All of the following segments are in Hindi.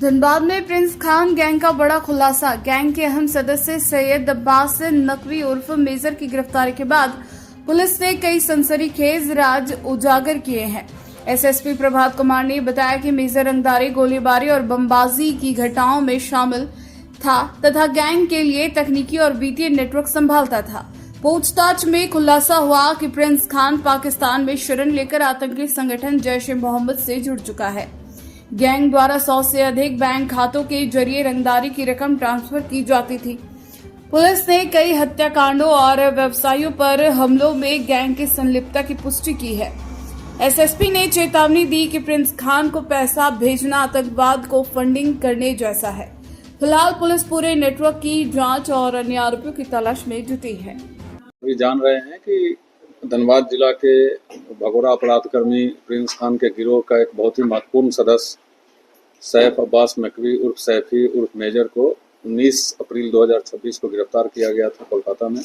धनबाद में प्रिंस खान गैंग का बड़ा खुलासा। गैंग के अहम सदस्य सैयद अब्बास नकवी उर्फ मेजर की गिरफ्तारी के बाद पुलिस ने कई सनसनीखेज राज उजागर किए हैं। एसएसपी प्रभात कुमार ने बताया कि मेजर रंगदारी, गोलीबारी और बमबाजी की घटनाओं में शामिल था तथा गैंग के लिए तकनीकी और वित्तीय नेटवर्क संभालता था। पूछताछ में खुलासा हुआ कि प्रिंस खान पाकिस्तान में शरण लेकर आतंकी संगठन जैश-ए-मोहम्मद से जुड़ चुका है। गैंग द्वारा 100 से अधिक बैंक खातों के जरिए रंगदारी की रकम ट्रांसफर की जाती थी। पुलिस ने कई हत्याकांडों और व्यवसायियों पर हमलों में गैंग की संलिप्तता की पुष्टि की है। एसएसपी ने चेतावनी दी कि प्रिंस खान को पैसा भेजना आतंकवाद को फंडिंग करने जैसा है। फिलहाल पुलिस पूरे नेटवर्क की जांच और अन्य आरोपियों की तलाश में जुटी है। अभी जान रहे हैं कि धनबाद जिला के भगोड़ा अपराधकर्मी प्रिंस खान के गिरोह का एक बहुत ही महत्वपूर्ण सदस्य सैफ अब्बास नकवी उर्फ सैफी उर्फ मेजर को 19 अप्रैल 2026 को गिरफ्तार किया गया था कोलकाता में।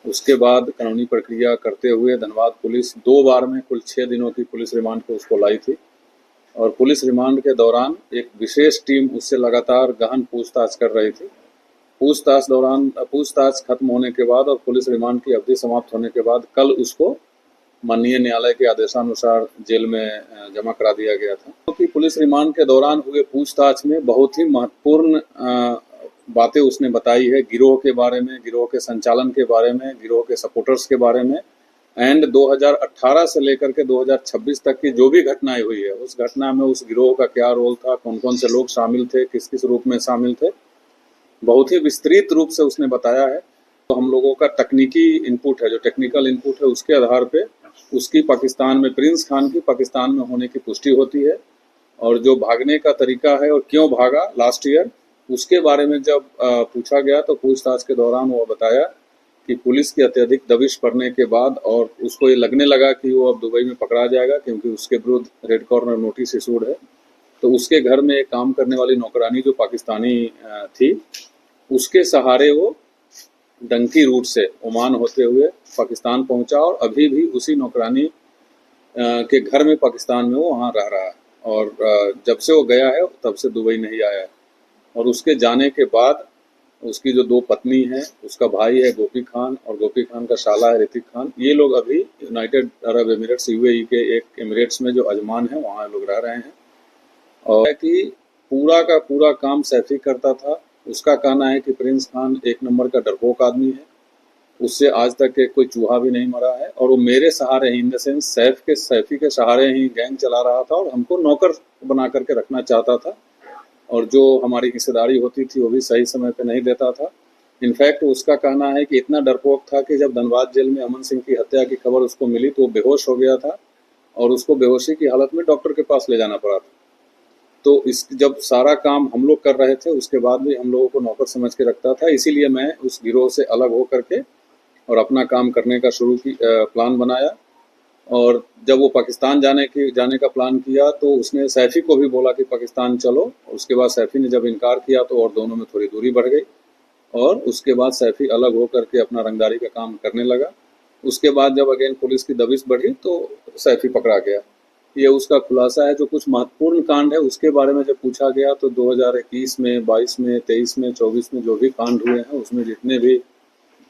उसके बाद कानूनी प्रक्रिया करते हुए धनबाद पुलिस 2 बार में कुल 6 दिनों की पुलिस रिमांड को उसको लाई थी और पुलिस रिमांड के दौरान एक विशेष टीम उससे लगातार गहन पूछताछ कर रही थी। पूछताछ खत्म होने के बाद और पुलिस रिमांड की अवधि समाप्त होने के बाद कल उसको माननीय न्यायालय के आदेशानुसार जेल में जमा करा दिया गया था। क्योंकि पुलिस रिमांड के दौरान हुए पूछताछ में बहुत ही महत्वपूर्ण बातें उसने बताई है गिरोह के बारे में, गिरोह के संचालन के बारे में, गिरोह के सपोर्टर्स के बारे में एंड 2018 से लेकर के 2026 तक की जो भी घटनाएं हुई है उस घटना में उस गिरोह का क्या रोल था, कौन कौन से लोग शामिल थे, किस किस रूप में शामिल थे, बहुत ही विस्तृत रूप से उसने बताया है। तो हम लोगों का तकनीकी इनपुट है, जो टेक्निकल इनपुट है, उसके आधार पे उसकी पाकिस्तान में, प्रिंस खान की पाकिस्तान में होने की पुष्टि होती है और जो भागने का तरीका है और क्यों भागा लास्ट ईयर, उसके बारे में जब पूछा गया तो पूछताछ के दौरान वो बताया कि पुलिस की अत्यधिक दबिश पड़ने के बाद और उसको ये लगने लगा कि वो अब दुबई में पकड़ा जाएगा क्योंकि उसके विरुद्ध रेड कॉर्नर नोटिस इशूड है। तो उसके घर में एक काम करने वाली नौकरानी जो पाकिस्तानी थी, उसके सहारे वो डंकी रूट से ओमान होते हुए पाकिस्तान पहुंचा और अभी भी उसी नौकरानी के घर में पाकिस्तान में वो वहाँ रह रहा है और जब से वो गया है तब से दुबई नहीं आया है। और उसके जाने के बाद उसकी जो 2 पत्नी है, उसका भाई है गोपी खान और गोपी खान का शाला है ऋतिक खान, ये लोग अभी यूनाइटेड अरब एमिरेट्स यूएई के एक एमिरेट्स में जो अजमान है वहाँ लोग रह रहे हैं। और कि पूरा का पूरा काम सैफी करता था। उसका कहना है कि प्रिंस खान एक नंबर का डरपोक आदमी है, उससे आज तक के कोई चूहा भी नहीं मरा है और वो मेरे सहारे ही, इन द सेंस सैफी के सहारे ही गैंग चला रहा था और हमको नौकर बना करके रखना चाहता था और जो हमारी हिस्सेदारी होती थी वो भी सही समय पे नहीं देता था। इनफैक्ट उसका कहना है कि इतना डरपोक था कि जब धनबाद जेल में अमन सिंह की हत्या की खबर उसको मिली तो वो बेहोश हो गया था और उसको बेहोशी की हालत में डॉक्टर के पास ले जाना पड़ा था। तो इस जब सारा काम हम लोग कर रहे थे उसके बाद भी हम लोगों को नौकर समझ के रखता था, इसीलिए मैं उस गिरोह से अलग हो करके और अपना काम करने का प्लान बनाया। और जब वो पाकिस्तान जाने का प्लान किया तो उसने सैफी को भी बोला कि पाकिस्तान चलो। उसके बाद सैफी ने जब इनकार किया तो और दोनों में थोड़ी दूरी बढ़ गई और उसके बाद सैफी अलग हो करके अपना रंगदारी का काम करने लगा। उसके बाद जब अगेन पुलिस की दबिश बढ़ी तो सैफी पकड़ा गया। ये उसका खुलासा है। जो कुछ महत्वपूर्ण कांड है उसके बारे में जब पूछा गया तो 2021 में, 22 में, 23 में, 24 में जो भी कांड हुए हैं उसमें जितने भी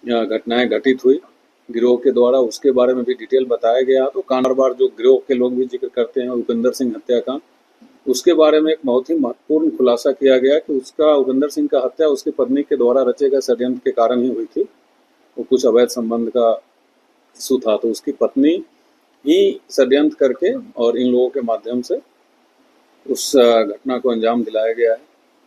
घटनाएं घटित हुई गिरोह के द्वारा उसके बारे में भी डिटेल बताया गया। तो कांडरबार जो गिरोह के लोग भी जिक्र करते हैं, उपेंद्र सिंह हत्याकांड, उसके बारे में एक बहुत ही महत्वपूर्ण खुलासा किया गया कि उसका उपेंद्र सिंह का हत्या उसकी पत्नी के द्वारा रचे गए षड्यंत्र के कारण ही हुई थी। वो कुछ अवैध संबंध का इशू था तो उसकी पत्नी ही षड्यंत्र करके और इन लोगों के माध्यम से उस घटना को अंजाम दिलाया गया है।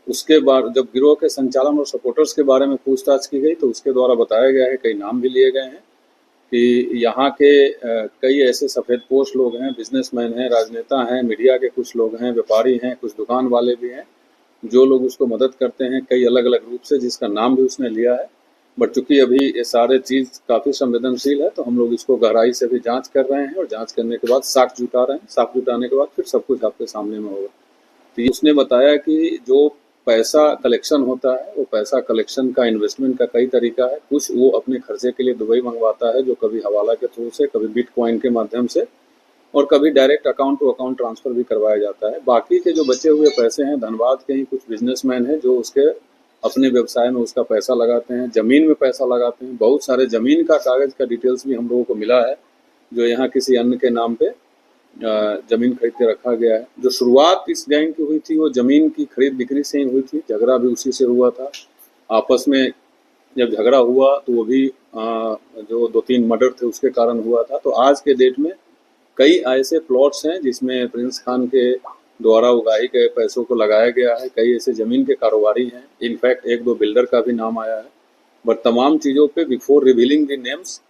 उसके बाद जब गिरोह के संचालन और सपोर्टर्स के बारे में पूछताछ की गई तो उसके द्वारा बताया गया है, कई नाम भी लिए गए हैं कि यहाँ के कई ऐसे सफ़ेदपोश लोग हैं, बिजनेसमैन हैं, राजनेता हैं, मीडिया के कुछ लोग हैं, व्यापारी हैं, कुछ दुकान वाले भी हैं, जो लोग उसको मदद करते हैं कई अलग अलग रूप से, जिसका नाम भी उसने लिया है। बट चूंकि अभी ये सारे चीज़ काफ़ी संवेदनशील है तो हम लोग इसको गहराई से भी जांच कर रहे हैं और जांच करने के बाद साक्ष्य जुटा रहे हैं। साक्ष्य जुटाने के बाद फिर सब कुछ आपके सामने में होगा। तो उसने बताया कि जो पैसा कलेक्शन होता है वो पैसा कलेक्शन का, इन्वेस्टमेंट का कई तरीका है। कुछ वो अपने खर्चे के लिए दुबई मंगवाता है, जो कभी हवाला के थ्रू से, कभी बिटकॉइन के माध्यम से और कभी direct account to account transfer भी करवाया जाता है। बाकी के जो बचे हुए पैसे हैं, धनबाद के ही कुछ बिजनेसमैन हैं जो उसके अपने व्यवसाय में उसका पैसा लगाते हैं, जमीन में पैसा लगाते हैं। बहुत सारे जमीन का कागज का डिटेल्स भी हम लोगों को मिला है जो यहाँ किसी अन्य के नाम पे जमीन खरीद के रखा गया है। जो शुरुआत इस गैंग की हुई थी वो जमीन की खरीद बिक्री से ही हुई थी, झगड़ा भी उसी से हुआ था। आपस में जब झगड़ा हुआ तो वो भी जो 2-3 मर्डर थे उसके कारण हुआ था। तो आज के डेट में कई ऐसे प्लॉट्स हैं जिसमें प्रिंस खान के द्वारा उगाए गए पैसों को लगाया गया है। कई ऐसे जमीन के कारोबारी हैं, इनफैक्ट 1-2 बिल्डर का भी नाम आया है। बट तमाम चीज़ों पे बिफोर रिवीलिंग द नेम्स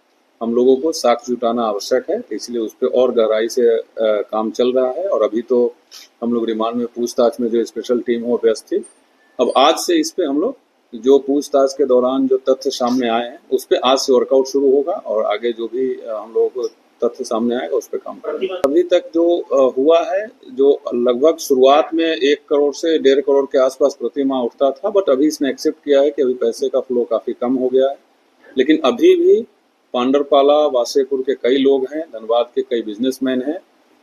हम लोगों को साक्ष्य जुटाना आवश्यक है, इसलिए उस पर और गहराई से काम चल रहा है। और अभी तो हम लोग रिमांड में पूछताछ में जो स्पेशल टीम वो व्यस्त थी। अब आज से इस पे हम लोग जो पूछताछ के दौरान जो तथ्य सामने आए हैं उस पर आज से वर्कआउट शुरू होगा और आगे जो भी हम लोगों को तथ्य सामने आएगा उस पर काम करेंगे। अभी तक जो हुआ है, जो लगभग शुरुआत में 1 करोड़ से 1.5 करोड़ के आसपास प्रति माह उठता था, बट अभी इसने एक्सेप्ट किया है कि अभी पैसे का फ्लो काफी कम हो गया है। लेकिन अभी भी पांडरपाला वासेपुर के कई लोग हैं, धनबाद के कई बिजनेसमैन हैं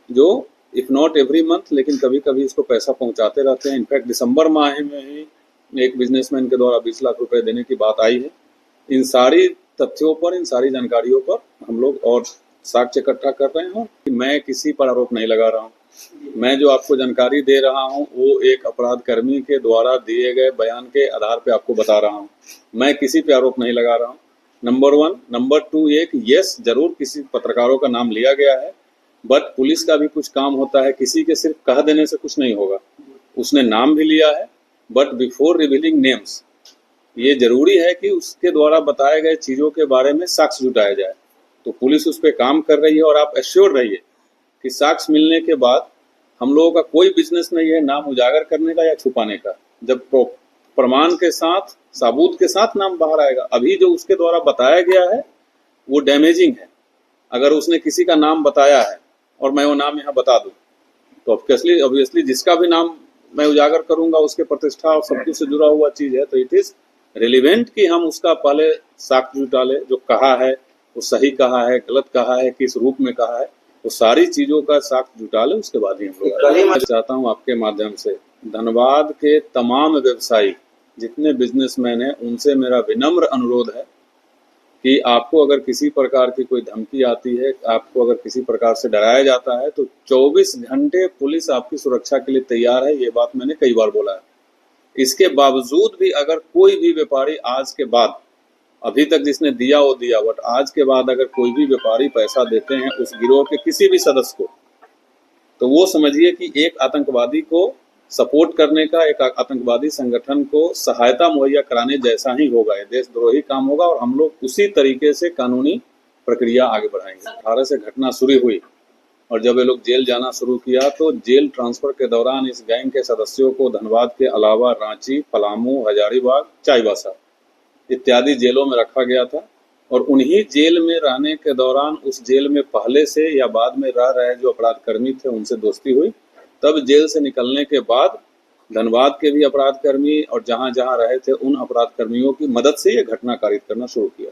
जो इफ नॉट एवरी मंथ लेकिन कभी कभी इसको पैसा पहुंचाते रहते हैं। इनफैक्ट दिसंबर माह में ही एक बिजनेसमैन के द्वारा 20 लाख रुपए देने की बात आई है। इन सारी तथ्यों पर, इन सारी जानकारियों पर हम लोग और साक्ष्य इकट्ठा कर रहे हैं। मैं किसी पर आरोप नहीं लगा रहा हूँ। मैं जो आपको जानकारी दे रहा हूँ वो एक अपराध कर्मी के द्वारा दिए गए बयान के आधार पे आपको बता रहा हूँ। मैं किसी पे आरोप नहीं लगा रहा हूँ, नंबर 1। नंबर 2, एक यस जरूर किसी पत्रकारों का नाम लिया गया है, बट पुलिस का भी कुछ काम होता है, किसी के सिर्फ कह देने से कुछ नहीं होगा। उसने नाम भी लिया है, बट बिफोर रिवीलिंग नेम्स ये जरूरी है कि उसके द्वारा बताए गए चीजों के बारे में साक्ष्य जुटाया जाए। तो पुलिस उस पर काम कर रही है और आप एश्योर रहिए कि साक्ष्य मिलने के बाद हम लोगों का कोई बिजनेस नहीं है नाम उजागर करने का या छुपाने का। जब प्रमाण के साथ, सबूत के साथ नाम बाहर आएगा। अभी जो उसके द्वारा बताया गया है वो डैमेजिंग है। अगर उसने किसी का नाम बताया है और मैं वो नाम यहाँ बता दूं तो ऑब्वियसली जिसका भी नाम मैं उजागर करूंगा उसके प्रतिष्ठा और सब कुछ से जुड़ा हुआ चीज है। तो इट इज रिलेवेंट कि हम उसका पहले साक्ष्य जुटा ले, जो कहा है वो सही कहा है, गलत कहा है, किस रूप में कहा है, वो सारी चीजों का साक्ष्य जुटा ले, उसके बाद ही हम लोग। मैं चाहता हूँ आपके माध्यम से धनबाद के तमाम व्यवसायी जितने बिजनेसमैन हैं उनसे मेरा विनम्र अनुरोध है कि आपको अगर किसी प्रकार की कोई धमकी आती है, आपको अगर किसी प्रकार से डराया जाता है तो 24 घंटे पुलिस आपकी सुरक्षा के लिए तैयार है। ये बात मैंने कई बार बोला है। इसके बावजूद भी अगर कोई भी व्यापारी आज के बाद, अभी तक जिसने दिया वो दिया, बट आज के बाद अगर कोई भी व्यापारी पैसा देते हैं उस गिरोह के किसी भी सदस्य को, तो वो समझिए कि एक आतंकवादी को सपोर्ट करने का, एक आतंकवादी संगठन को सहायता मुहैया कराने जैसा ही होगा। ये देशद्रोही काम होगा और हम लोग उसी तरीके से कानूनी प्रक्रिया आगे बढ़ाएंगे। 18 से घटना शुरू हुई और जब ये लोग जेल जाना शुरू किया तो जेल ट्रांसफर के दौरान इस गैंग के सदस्यों को धनबाद के अलावा रांची, पलामू, हजारीबाग, चाईबासा इत्यादि जेलों में रखा गया था। और उन्हीं जेल में रहने के दौरान उस जेल में पहले से या बाद में रह रहे जो अपराध कर्मी थे उनसे दोस्ती हुई। तब जेल से निकलने के बाद धनबाद के भी अपराध कर्मी और जहां जहां रहे थे उन अपराध कर्मियों की मदद से ये घटना कारित करना शुरू किया।